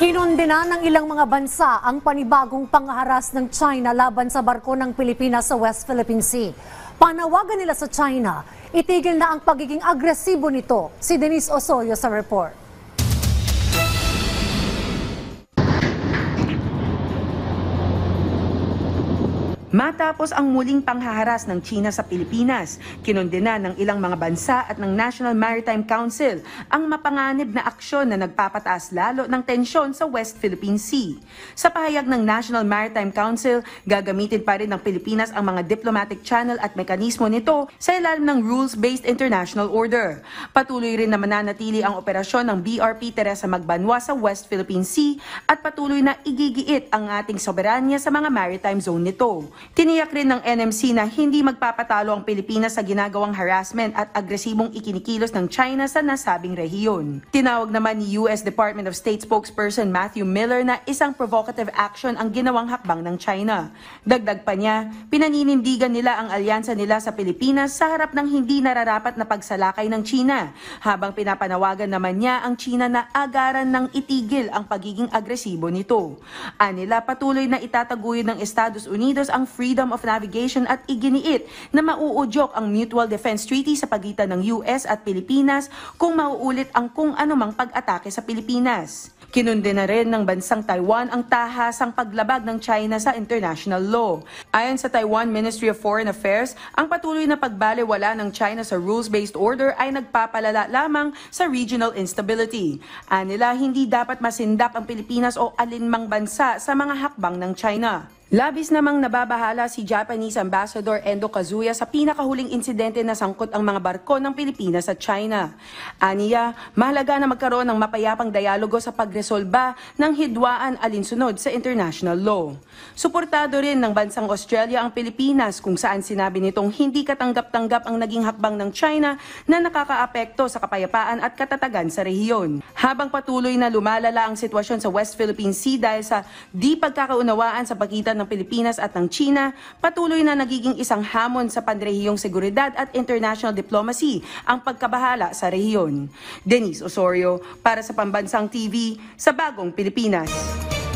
Kinundena ng ilang mga bansa ang panibagong pangharas ng China laban sa barko ng Pilipinas sa West Philippine Sea. Panawagan nila sa China, itigil na ang pagiging agresibo nito. Si Denise Osorio sa report. Matapos ang muling panghaharas ng China sa Pilipinas, kinondena ng ilang mga bansa at ng National Maritime Council ang mapanganib na aksyon na nagpapataas lalo ng tensyon sa West Philippine Sea. Sa pahayag ng National Maritime Council, gagamitin pa rin ng Pilipinas ang mga diplomatic channel at mekanismo nito sa ilalim ng rules-based international order. Patuloy rin na mananatili ang operasyon ng BRP Teresa Magbanwa sa West Philippine Sea at patuloy na igigiit ang ating soberanya sa mga maritime zone nito. Tiniyak rin ng NMC na hindi magpapatalo ang Pilipinas sa ginagawang harassment at agresibong ikinikilos ng China sa nasabing rehiyon. Tinawag naman ni US Department of State spokesperson Matthew Miller na isang provocative action ang ginawang hakbang ng China. Dagdag pa niya, pinaninindigan nila ang alyansa nila sa Pilipinas sa harap ng hindi nararapat na pagsalakay ng China, habang pinapanawagan naman niya ang China na agaran ng itigil ang pagiging agresibo nito. Anila, patuloy na itataguyod ng Estados Unidos ang freedom of navigation at iginiit na mauudyok ang Mutual Defense Treaty sa pagitan ng US at Pilipinas kung mauulit ang kung anumang pag-atake sa Pilipinas. Kinundena rin ng bansang Taiwan ang tahasang paglabag ng China sa international law. Ayon sa Taiwan Ministry of Foreign Affairs, ang patuloy na pagbalewala ng China sa rules-based order ay nagpapalala lamang sa regional instability. Anila, hindi dapat masindak ang Pilipinas o alinmang bansa sa mga hakbang ng China. Labis namang nababahala si Japanese Ambassador Endo Kazuya sa pinakahuling insidente na sangkot ang mga barko ng Pilipinas at China. Aniya, mahalaga na magkaroon ng mapayapang dialogo sa pagresolba ng hidwaan alinsunod sa international law. Suportado rin ng bansang Australia ang Pilipinas kung saan sinabi nitong hindi katanggap-tanggap ang naging hakbang ng China na nakakaapekto sa kapayapaan at katatagan sa rehiyon. Habang patuloy na lumalala ang sitwasyon sa West Philippine Sea dahil sa di pagkakaunawaan sa pagitan ng Pilipinas at ng China, patuloy na nagiging isang hamon sa panrehiyong seguridad at international diplomacy ang pagkabahala sa rehiyon. Denise Osorio para sa Pambansang TV sa Bagong Pilipinas.